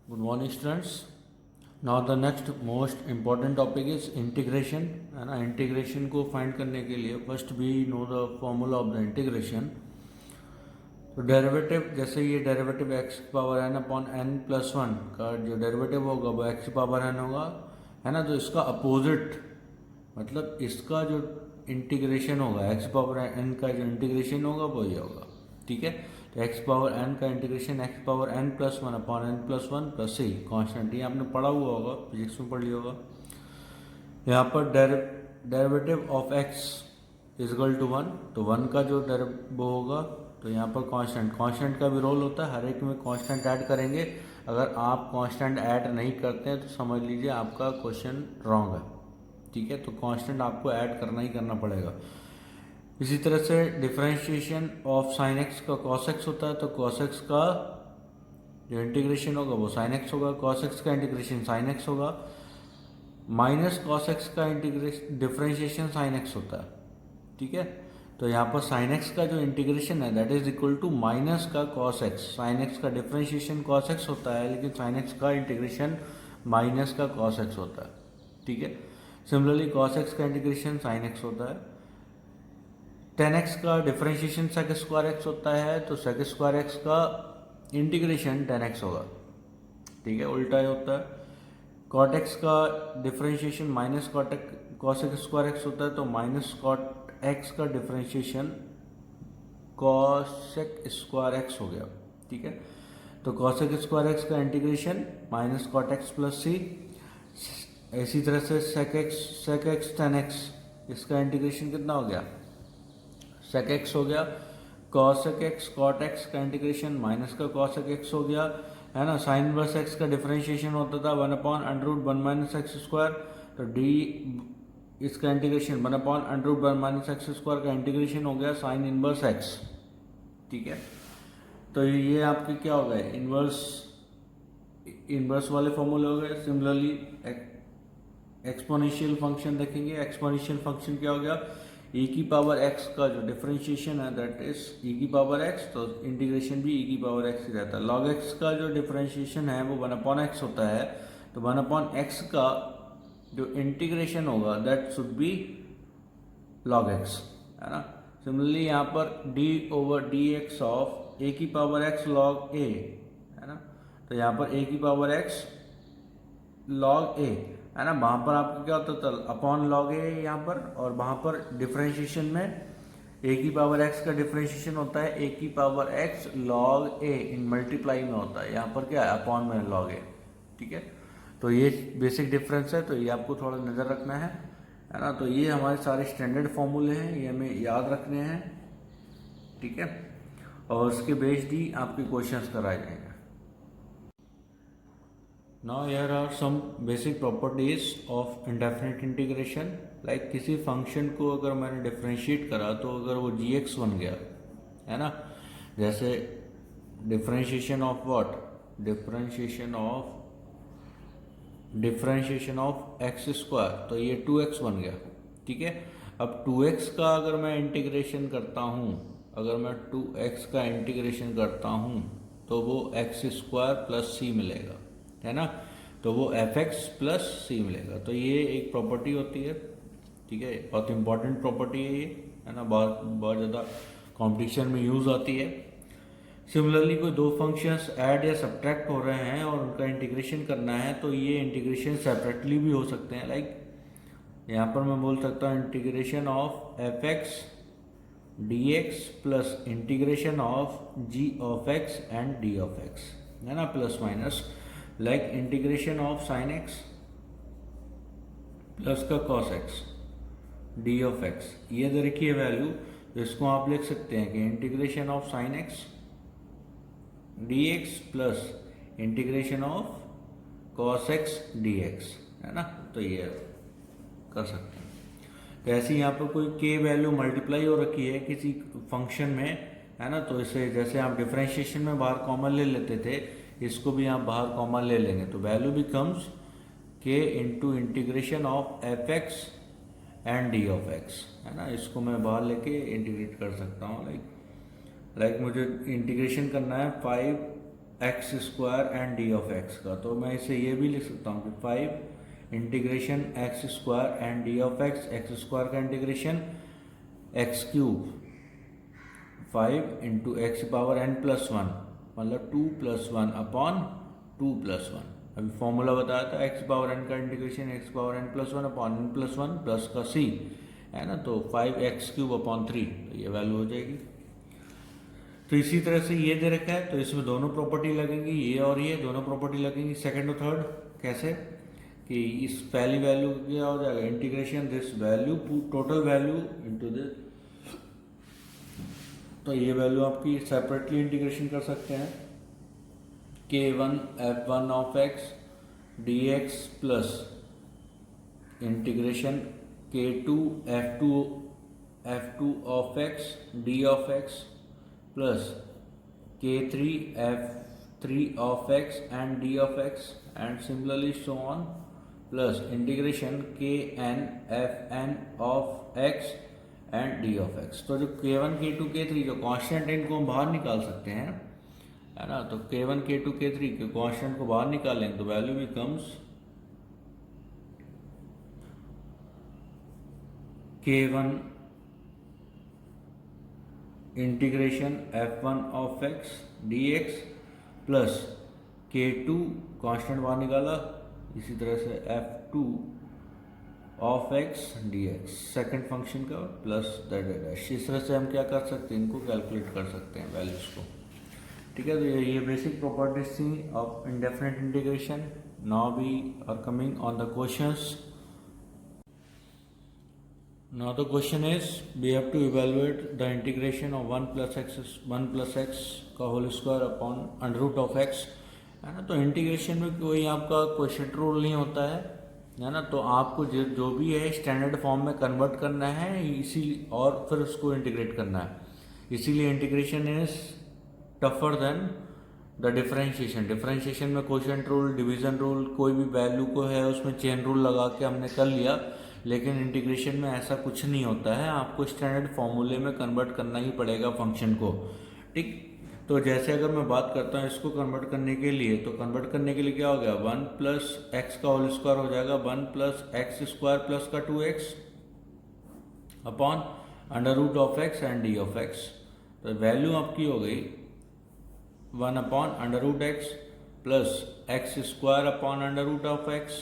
Good morning, students. Now the next most important topic is integration. है ना, integration को find करने के लिए first we know the formula of the integration. तो डेरिवेटिव, जैसे ये derivative x power n upon n plus one का जो डेरिवेटिव होगा वो एक्स पावर एन होगा, है ना. तो इसका अपोजिट मतलब इसका जो इंटीग्रेशन होगा एक्स पावर एन का जो इंटीग्रेशन होगा वो ये होगा. ठीक है. तो एक्स पावर एन का integration x power n plus one upon n plus one plus c constant, ये आपने पढ़ा हुआ होगा, फिजिक्स में पढ़ लिया होगा. यहाँ पर derivative of x is equal to one, तो वन का जो वो होगा तो यहाँ पर कांस्टेंट का भी रोल होता है. हर एक में कांस्टेंट ऐड करेंगे. अगर आप कांस्टेंट ऐड नहीं करते हैं तो समझ लीजिए आपका क्वेश्चन रॉन्ग है. ठीक है. तो कांस्टेंट आपको ऐड करना ही करना पड़ेगा. इसी तरह से डिफरेंशिएशन ऑफ साइन एक्स का कॉस एक्स होता है, तो कॉस एक्स का जो इंटीग्रेशन होगा वो साइन एक्स होगा, कॉस एक्स का इंटीग्रेशन साइन एक्स होगा, माइनस कॉस एक्स का इंटीग्रेशन डिफरेंशिएशन साइन एक्स होता है. ठीक है. तो यहाँ पर साइन एक्स का जो इंटीग्रेशन है that is equal to minus का कॉस एक्स. साइन एक्स का डिफरेंशिएशन कॉस एक्स होता है, लेकिन साइन एक्स का इंटीग्रेशन माइनस का कॉस एक्स होता है. ठीक है. सिमिलरली कॉस एक्स का इंटीग्रेशन साइन एक्स होता है. टेन एक्स का डिफरेंशिएशन सेक स्क्वायर एक्स होता है, तो सेक स्क्वायर एक्स का इंटीग्रेशन टेन एक्स होगा. ठीक है. उल्टा ही होता है. कॉट एक्स का differentiation minus cosec square x होता है, तो माइनस कॉट एक्स का डिफरेंशिएशन कॉसेक स्क्वायर एक्स हो गया. ठीक है. तो कॉसेक स्क्वायर एक्स का integration minus cot x plus c. इसी तरह से सेक एक्स टेन एक्स, इसका इंटीग्रेशन कितना हो गया, सेक एक्स हो गया. कॉसेक एक्स कॉट एक्स का इंटीग्रेशन माइनस का कॉसेक एक्स हो गया, है ना. साइन इनवर्स एक्स का डिफरेंशिएशन होता था one upon under root one minus x square, तो डी इसका integration one upon under root one minus x square का इंटीग्रेशन हो गया साइन इनवर्स एक्स. ठीक है. तो ये आपके क्या हो गए, इनवर्स वाले फॉर्मूले हो गए. सिमिलरली एक्सपोनेंशियल फंक्शन देखेंगे. एक्सपोनेंशियल फंक्शन क्या हो गया, e की पावर x का जो डिफरेंशिएशन है दैट इज e की पावर x, तो इंटीग्रेशन भी e की पावर x ही रहता है. log x का जो डिफरेंशिएशन है वो वन अपॉन एक्स होता है, तो वन अपॉन एक्स का जो इंटीग्रेशन होगा that should be log x, है ना. सिमिलरली यहाँ पर d over D x of a की पावर x log a, है ना. तो यहाँ पर a की पावर x log a, है ना. वहाँ पर आपको क्या होता था अपॉन लॉग ए यहाँ पर, और वहाँ पर डिफरेंशिएशन में ए की पावर एक्स का डिफरेंशिएशन होता है ए की पावर एक्स लॉग ए इन मल्टीप्लाई में होता है. यहाँ पर क्या है अपॉन में लॉग ए. ठीक है. तो ये बेसिक डिफरेंस है, तो ये आपको थोड़ा नज़र रखना है ना. तो ये हमारे सारे स्टैंडर्ड फॉर्मूले हैं, ये हमें याद रखने हैं. ठीक है. और उसके बेस्ड ही आपके क्वेश्चंस कराए जाएंगे. Now here are some basic properties of indefinite integration. Like किसी फंक्शन को अगर मैंने डिफ्रेंशिएट करा तो अगर वो gx बन गया, है ना. जैसे differentiation of what, differentiation of x square, तो ये 2x बन गया. ठीक है. अब 2x का अगर मैं इंटीग्रेशन करता हूँ, अगर मैं 2x का इंटीग्रेशन करता हूँ तो वो एक्स स्क्वायर प्लस सी मिलेगा, है ना. तो वो एफ एक्स प्लस सी मिलेगा. तो ये एक प्रॉपर्टी होती है. ठीक है. बहुत इंपॉर्टेंट प्रॉपर्टी है ये, है ना. बहुत ज़्यादा कॉम्पिटिशन में यूज़ आती है. सिमिलरली कोई दो फंक्शंस ऐड या सब्ट्रैक्ट हो रहे हैं और उनका इंटीग्रेशन करना है, तो ये इंटीग्रेशन सेपरेटली भी हो सकते हैं. लाइक यहाँ पर मैं बोल सकता हूँ integration of f x d x plus integration of g of x and d of x, है ना, plus minus. Like integration of sine x plus का cos x d of x, ये देखिए वैल्यू, तो इसको आप लिख सकते हैं कि integration of sine x d x plus integration of cos x d x, है ना. तो ये कर सकते हैं. तो ऐसे यहाँ पर कोई के वैल्यू मल्टीप्लाई हो रखी है किसी फंक्शन में, है ना. तो इसे जैसे आप डिफरेंशिएशन में बाहर कॉमन ले लेते थे, इसको भी आप बाहर कॉमन ले लेंगे, तो वैल्यू बिकम्स के into integration of f x and d of x, है ना. इसको मैं बाहर लेके इंटीग्रेट कर सकता हूँ. लाइक मुझे इंटीग्रेशन करना है 5 x square and d of x का, तो मैं इसे ये भी लिख सकता हूँ कि 5 integration x square and d of x square का integration x cube 5 into x power n plus 1 मतलब 2 + 1 अपॉन 2 + 1। अभी फॉर्मूला बताया था एक्स पावर n का integration x power n plus 1 upon n plus 1 plus का c है ना, तो 5x³ अपॉन 3, तो ये वैल्यू हो जाएगी। तो इसी तरह से ये दे रखा है, तो इसमें दोनों प्रॉपर्टी लगेंगी, ये और ये दोनों प्रॉपर्टी लगेंगी सेकंड और थर्ड। कैसे कि इस पहली वैल्यू क्या हो जाएगा, integration this value total value into this, तो ये वैल्यू आपकी सेपरेटली इंटीग्रेशन कर सकते हैं k1 f1 of x dx plus integration k2 f2 of x d of x plus k3 f3 of x and d of x and similarly so on plus integration kn fn of x and d of x। तो जो k1 k2 k3 जो constant है इनको हम बाहर निकाल सकते हैं, है ना, तो k1 k2 k3 के कांस्टेंट को बाहर निकालें तो value becomes k1 integration f1 of x dx plus k2 constant बाहर निकाला, इसी तरह से f2 of x dx second function का प्लस दैट। इस तरह से हम क्या कर सकते हैं, इनको कैलकुलेट कर सकते हैं वैल्यूज को। ठीक है, तो ये बेसिक प्रॉपर्टीज थी of indefinite integration. Now we are coming on the questions. Now the question is we have to evaluate the integration of 1 plus x का whole square upon under root of x, है ना। तो integration में कोई आपका quotient rule नहीं होता है ना, तो आपको जो भी है स्टैंडर्ड फॉर्म में कन्वर्ट करना है इसी और फिर उसको इंटीग्रेट करना है, इसीलिए integration is tougher than the differentiation. Differentiation में क्वोशिएंट रूल, डिवीजन रूल, कोई भी वैल्यू को है उसमें चेन रूल लगा के हमने कर लिया, लेकिन इंटीग्रेशन में ऐसा कुछ नहीं होता है, आपको स्टैंडर्ड फॉर्मूले में कन्वर्ट करना ही पड़ेगा फंक्शन को। ठीक, तो जैसे अगर मैं बात करता हूँ इसको कन्वर्ट करने के लिए, तो कन्वर्ट करने के लिए क्या हो गया, 1 प्लस एक्स का होल स्क्वायर हो जाएगा 1 प्लस एक्स स्क्वायर प्लस का 2x upon under root of x and d of x. तो वैल्यू आपकी हो गई 1 upon under root x plus x square upon under root of x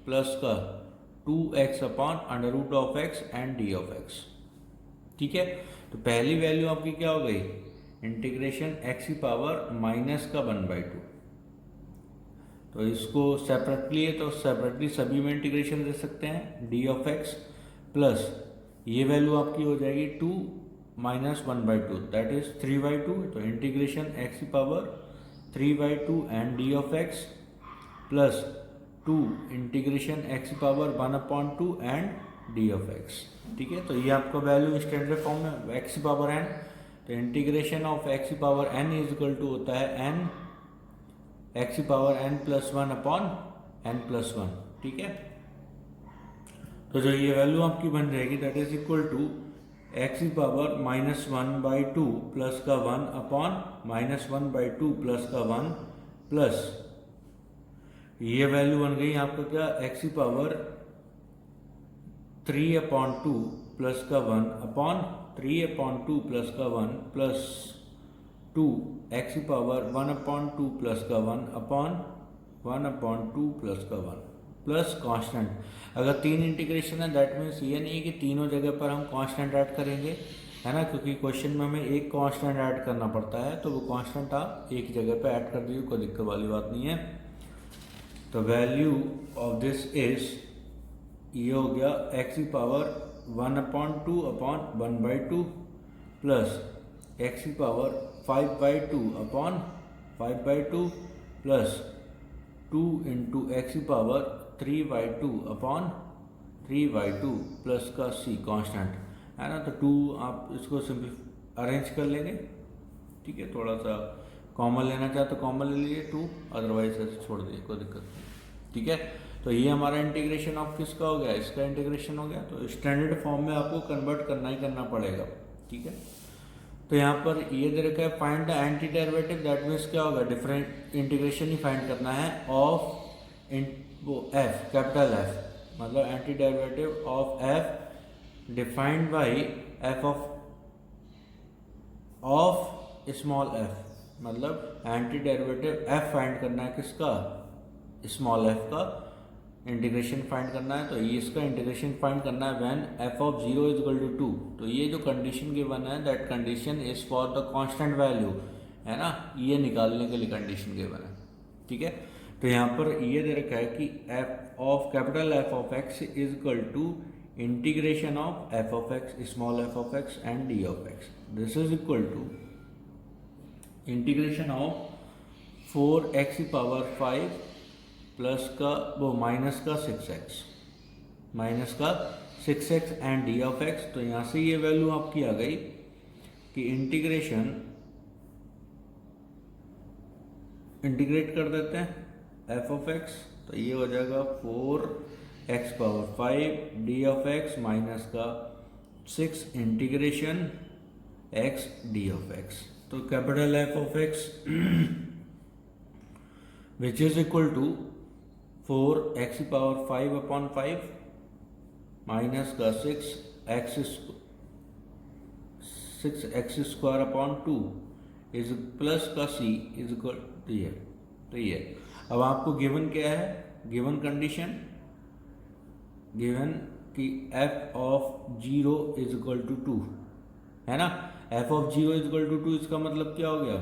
plus का 2x upon under root of x and d of x. ठीक है, तो पहली value आपकी क्या हो गई, इंटीग्रेशन एक्स की पावर माइनस का 1/2। तो इसको सेपरेटली है तो सेपरेटली सभी में इंटीग्रेशन दे सकते हैं, डी ऑफ एक्स प्लस ये वैल्यू आपकी हो जाएगी 2 माइनस 1/2 दैट इज 3/2। तो इंटीग्रेशन एक्स की power 3/2 and d of x plus 2 integration x power 1/2 and d of x. ठीक है, तो ये आपका वैल्यू स्टैंडर्ड फॉर्म में एक्स पावर n, तो integration of x power n is equal to होता है n x power n plus 1 upon n plus 1। ठीक है, तो जो ये वैल्यू आपकी बन जाएगी that is equal to x power -1/2 plus का 1 अपॉन -1/2 प्लस का 1 प्लस ये वैल्यू बन गई आपका क्या, एक्स की पावर 3/2 प्लस का 1 अपॉन 3/2 प्लस का 1 प्लस 2 एक्स की पावर 1/2 प्लस का 1 अपॉन 1/2 प्लस का 1 प्लस कांस्टेंट। अगर 3 इंटीग्रेशन है दैट मीन्स ये नहीं है कि तीनों जगह पर हम कांस्टेंट ऐड करेंगे, है ना, क्योंकि क्वेश्चन में हमें एक कांस्टेंट ऐड करना पड़ता है, तो वो कांस्टेंट आप एक जगह पर ऐड कर दीजिए, कोई दिक्कत वाली बात नहीं है। तो वैल्यू ऑफ दिस इज ये हो गया एक्स की पावर 1/2 अपॉन 1/2 प्लस एक्स की power 5/2 upon 5/2 plus 2 into x की पावर 3/2 अपॉन 3/2 प्लस का c कांस्टेंट, है ना। तो 2 आप इसको सिंपल अरेंज कर लेंगे। ठीक है, थोड़ा सा कॉमन लेना चाहे तो कॉमन ले लीजिए 2, अदरवाइज ऐसे छोड़ दीजिए, कोई दिक्कत नहीं। ठीक है, तो ये हमारा इंटीग्रेशन ऑफ किसका हो गया, इसका इंटीग्रेशन हो गया। तो स्टैंडर्ड फॉर्म में आपको कन्वर्ट करना ही करना पड़ेगा। ठीक है, तो यहाँ पर ये दे रखा है find the anti derivative, that means क्या होगा, डिफरेंट इंटीग्रेशन ही फाइंड करना है ऑफ वो एफ, कैपिटल एफ, मतलब anti derivative of f defined by f of small f, मतलब एंटी डेरिवेटिव एफ फाइंड करना है किसका, स्मॉल एफ का इंटीग्रेशन फाइंड करना है। तो ये इसका इंटीग्रेशन फाइंड करना है when f of 0 is equal to 2। तो ये जो कंडीशन गिवन है that condition is for the constant value, है ना, ये निकालने के लिए कंडीशन गिवन है, ठीक है। तो यहाँ पर ये दे रखा है कि f of capital F of x is equal to integration of f of x, small f of x and d of x, this is equal to integration of 4x⁵ plus का वो माइनस का 6x, minus का 6x and d of x. तो यहाँ से ये value आपकी आ गई कि इंटीग्रेट कर देते हैं एफ ऑफ एक्स, तो ये हो जाएगा 4x⁵ D of x minus का 6 integration x d of x. तो capital F of x which is equal to 4x⁵ minus का 6x² इज प्लस का c इज इक्वल टू ये। तो ये अब आपको गिवन क्या है, गिवन कंडीशन गिवन कि f of 0 is equal to 2, है ना। f of 0 is equal to 2 इसका मतलब क्या हो गया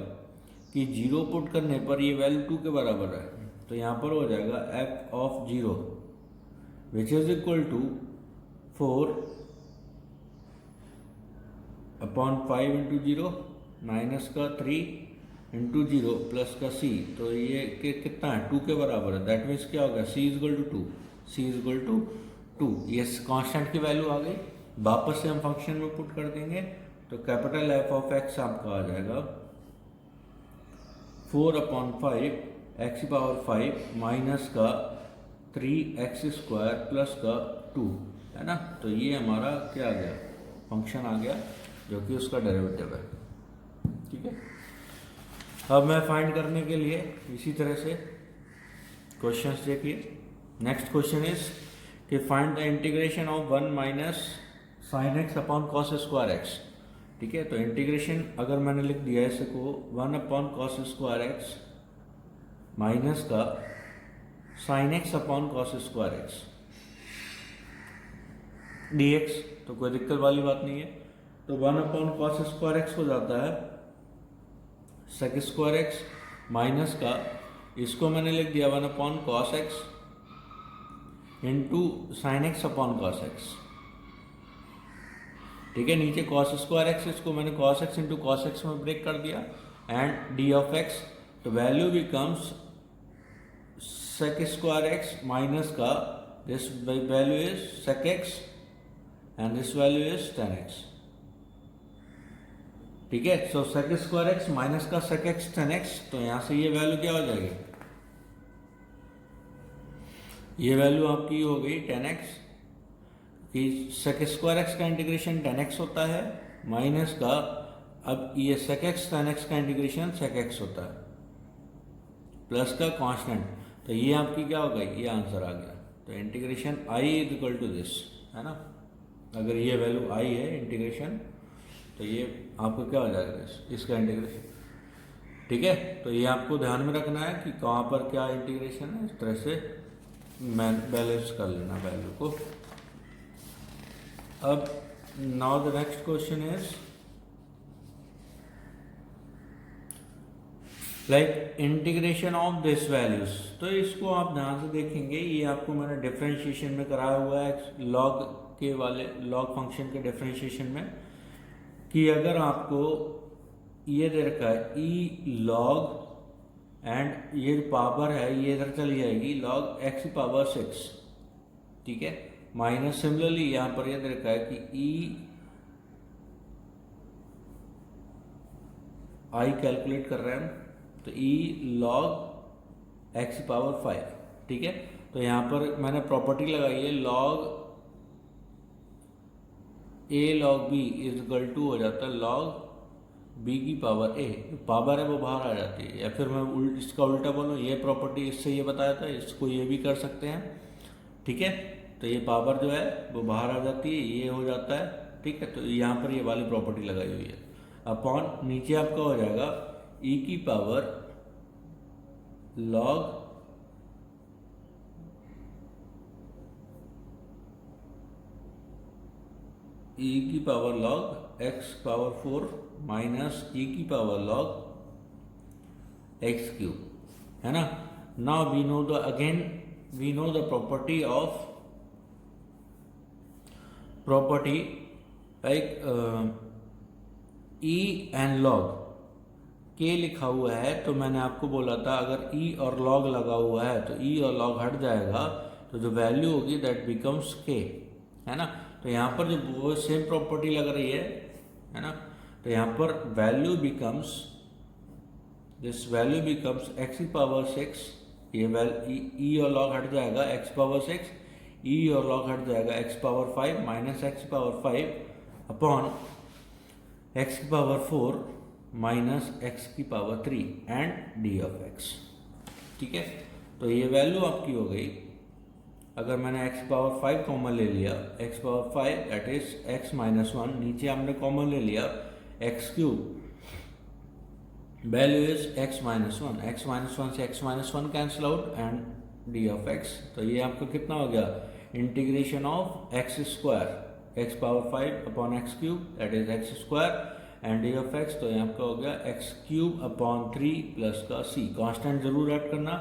कि 0 पुट करने पर ये वैल्यू 2 के बराबर है। तो यहाँ पर हो जाएगा f of 0 which is equal to 4/5 into 0 minus का 3 इंटू 0 प्लस का c। तो ये कितना है, 2 के बराबर है, दैट मीन्स क्या होगा, c is equal to 2, c is equal to 2। ये कांस्टेंट की वैल्यू आ गई, वापस से हम फंक्शन में पुट कर देंगे। तो कैपिटल एफ ऑफ एक्स आपका आ जाएगा 4/5x⁵ माइनस का 3x² प्लस का 2, है ना। तो ये हमारा क्या आ गया, फंक्शन आ गया जो कि उसका डेरिवेटिव है, ठीक है। अब मैं फाइंड करने के लिए इसी तरह से क्वेश्चंस देखिए। नेक्स्ट क्वेश्चन इज कि find the integration of 1 minus sign x upon cos square x, ठीक है। तो इंटीग्रेशन अगर मैंने लिख दिया है इसको 1/cos स्क्वायर एक्स माइनस का sign x upon cos square x d x, तो कोई दिक्कत वाली बात नहीं है। तो 1/cos स्क्वायर एक्स हो जाता है sec स्क्वायर एक्स माइनस का, इसको मैंने लिख दिया 1/cos x into sine x upon cos x, ठीक है। नीचे cos स्क्वायर एक्स, इसको मैंने cos x into cos x में ब्रेक कर दिया एंड डी ऑफ एक्स। तो value becomes sec square x minus का this value is sec x and this value is tan x, ठीक है। So sec square x minus का sec x tan x, तो यहां से ये वैल्यू क्या हो जाएगी, ये वैल्यू आपकी हो गई tan एक्स कि sec स्क्वायर एक्स का इंटीग्रेशन tan एक्स होता है माइनस का, अब ये sec एक्स tan एक्स का इंटीग्रेशन sec एक्स होता है प्लस का कांस्टेंट। तो ये आपकी क्या हो गई, ये आंसर आ गया। तो integration i is equal to this, है ना। अगर ये वैल्यू i है इंटीग्रेशन, तो ये आपको क्या हो जाएगा, इसका इंटीग्रेशन, ठीक है। तो ये आपको ध्यान में रखना है कि कहाँ पर क्या इंटीग्रेशन है, इस तरह से बैलेंस कर लेना वैल्यू को। अब now the next question is like integration of this values. तो इसको आप ध्यान से देखेंगे, ये आपको मैंने डिफरेंशिएशन में कराया हुआ है, लॉग के वाले लॉग फंक्शन के डिफरेंशिएशन में, कि अगर आपको ये दे रखा है ई लॉग एंड ये पावर है ये इधर चली जाएगी log x⁶, ठीक है। माइनस सिमिलरली यहां पर ये दे रखा है कि ई आई कैलकुलेट कर रहे हैं हम, तो ई log x⁵, ठीक है। तो यहां पर मैंने प्रॉपर्टी लगाई है log a log b is equal to हो जाता है log बी की पावर ए, पावर है वो बाहर आ जाती है, या फिर मैं इसका उल्टा बोलूँ, ये प्रॉपर्टी इससे ये बताया था, इसको ये भी कर सकते हैं, ठीक है। तो ये पावर जो है वो बाहर आ जाती है, ये हो जाता है, ठीक है। तो यहाँ पर ये वाली प्रॉपर्टी लगाई हुई है। अपॉन नीचे आपका हो जाएगा ई की पावर लॉग ई की power log x power 4 minus e की पावर लॉग एक्स क्यूब, है ना। Now we know the property like e and log के लिखा हुआ है, तो मैंने आपको बोला था अगर ई और लॉग लगा हुआ है तो ई और लॉग हट जाएगा, तो जो वैल्यू होगी दैट बिकम्स के, है ना। तो यहाँ पर जो वो सेम प्रॉपर्टी लग रही है ना, तो यहाँ पर वैल्यू बिकम्स एक्स की पावर 6, ये ई और लॉग हट जाएगा एक्स पावर 6, ई और लॉग हट जाएगा x power 5 minus x power 5 upon x की पावर 4 माइनस एक्स की power 3 and d of x, ठीक है। तो ये वैल्यू आपकी हो गई, अगर मैंने x पावर 5 कॉमन ले लिया, x power 5 that is x minus 1, नीचे हमने कॉमन ले लिया x cube, value is x minus 1, x minus 1 से x minus 1 cancel out and d of x। तो ये आपका कितना हो गया, integration of x square x power 5 upon x cube that is x square and d of x। तो ये आपका हो गया एक्स क्यूब अपॉन 3 प्लस का c, कांस्टेंट जरूर ऐड करना,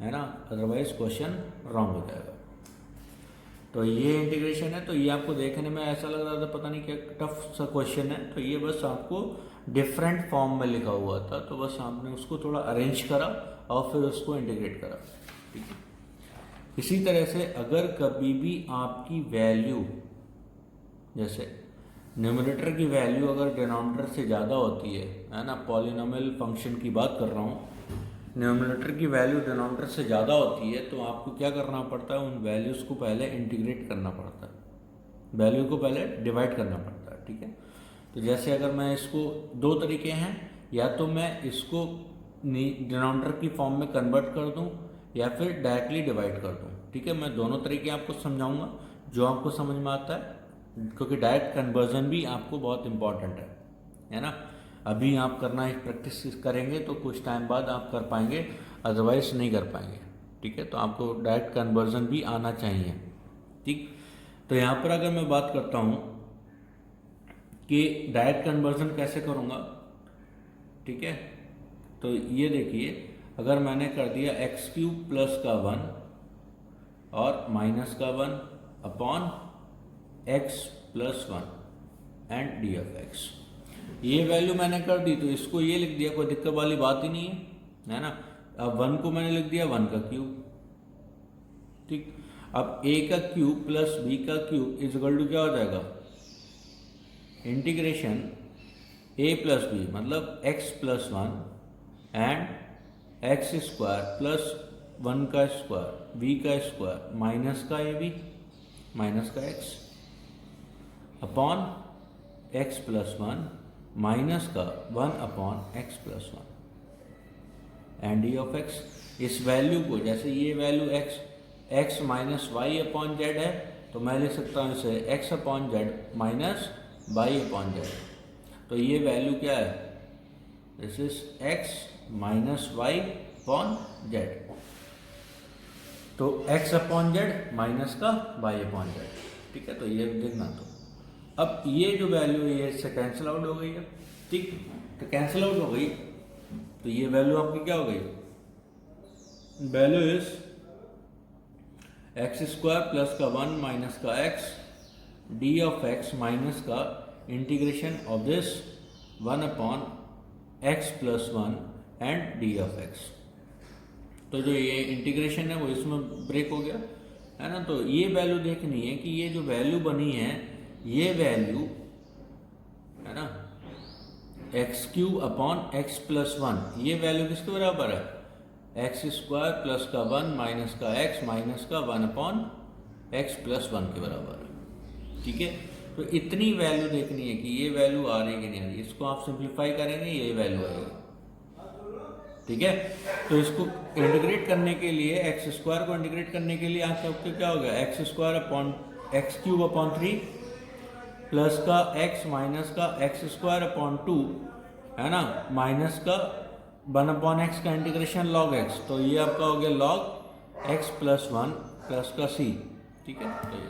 है ना, अदरवाइज क्वेश्चन रॉन्ग हो जाएगा। तो ये इंटीग्रेशन है, तो ये आपको देखने में ऐसा लग रहा था पता नहीं क्या टफ सा क्वेश्चन है, तो ये बस आपको डिफरेंट फॉर्म में लिखा हुआ था, तो बस आपने उसको थोड़ा अरेंज करा और फिर उसको इंटीग्रेट करा, ठीक है। इसी तरह से अगर कभी भी आपकी वैल्यू, जैसे न्यूमरेटर की वैल्यू अगर डिनोमिनेटर से ज़्यादा होती है ना, पॉलिनोमियल फंक्शन की बात कर रहा हूँ, न्यूमरेटर की वैल्यू डिनोमिनेटर से ज़्यादा होती है, तो आपको क्या करना पड़ता है, उन वैल्यूज़ को पहले इंटीग्रेट करना पड़ता है, वैल्यू को पहले डिवाइड करना पड़ता है, ठीक है। तो जैसे अगर मैं इसको, दो तरीके हैं, या तो मैं इसको डिनोमिनेटर की फॉर्म में कन्वर्ट कर दूं या फिर डायरेक्टली डिवाइड कर दूं, ठीक है। मैं दोनों तरीके आपको समझाऊंगा जो आपको समझ में आता है, क्योंकि डायरेक्ट कन्वर्जन भी आपको बहुत इंपॉर्टेंट है ना। अभी आप करना प्रैक्टिस करेंगे तो कुछ टाइम बाद आप कर पाएंगे, अदरवाइज नहीं कर पाएंगे, ठीक है। तो आपको डायरेक्ट कन्वर्जन भी आना चाहिए, ठीक। तो यहाँ पर अगर मैं बात करता हूँ कि डायरेक्ट कन्वर्जन कैसे करूँगा, ठीक है। तो ये देखिए, अगर मैंने कर दिया एक्स क्यूब प्लस का 1 और माइनस का 1 upon x plus 1 and d of x, ये वैल्यू मैंने कर दी, तो इसको ये लिख दिया, कोई दिक्कत वाली बात ही नहीं है ना। अब 1 को मैंने लिख दिया 1 का क्यूब, ठीक। अब a का क्यूब प्लस b का क्यूब इज इक्वल टू क्या हो जाएगा, इंटीग्रेशन a प्लस बी मतलब x plus 1 and x square plus 1 का स्क्वायर b का स्क्वायर माइनस का ए बी माइनस का x अपॉन x प्लस 1 माइनस का 1 upon x plus 1 and d of x. इस वैल्यू को, जैसे ये value x minus y upon z है, तो मैं लिख सकता हूँ इसे x upon z minus y upon z. तो ये वैल्यू क्या है, this is x minus y upon z, तो x अपॉन जेड माइनस का y अपॉन जेड, ठीक है। तो ये देखना, तो अब ये जो वैल्यू है ये इससे कैंसिल आउट हो गई है, ठीक। तो कैंसिल आउट हो गई, तो ये वैल्यू आपकी क्या हो गई, value is x square plus का 1 माइनस का x d of x minus का integration of this 1 upon x plus 1 and d of x। तो जो ये इंटीग्रेशन है वो इसमें ब्रेक हो गया, है ना। तो ये वैल्यू देखनी है कि ये जो वैल्यू बनी है, ये वैल्यू है ना x cube upon x plus 1, ये वैल्यू किसके बराबर है, एक्स स्क्वायर प्लस का 1 माइनस का एक्स माइनस का 1 अपॉन एक्स प्लस 1 के बराबर है, ठीक है। तो इतनी वैल्यू देखनी है कि ये वैल्यू आ रही है कि नहीं आ रही, इसको आप सिंप्लीफाई करेंगे ये वैल्यू आएगी। ठीक है, तो इसको इंटीग्रेट करने के लिए एक्स स्क्वायर को इंटीग्रेट करने के लिए आप सबके क्या हो गया, x square upon x cube upon 3 plus का एक्स माइनस का एक्स स्क्वायर अपॉन 2 है ना, माइनस का 1 अपॉन एक्स का इंटीग्रेशन लॉग एक्स, तो ये आपका हो गया लॉग एक्स प्लस 1 प्लस का सी। ठीक है, तो ये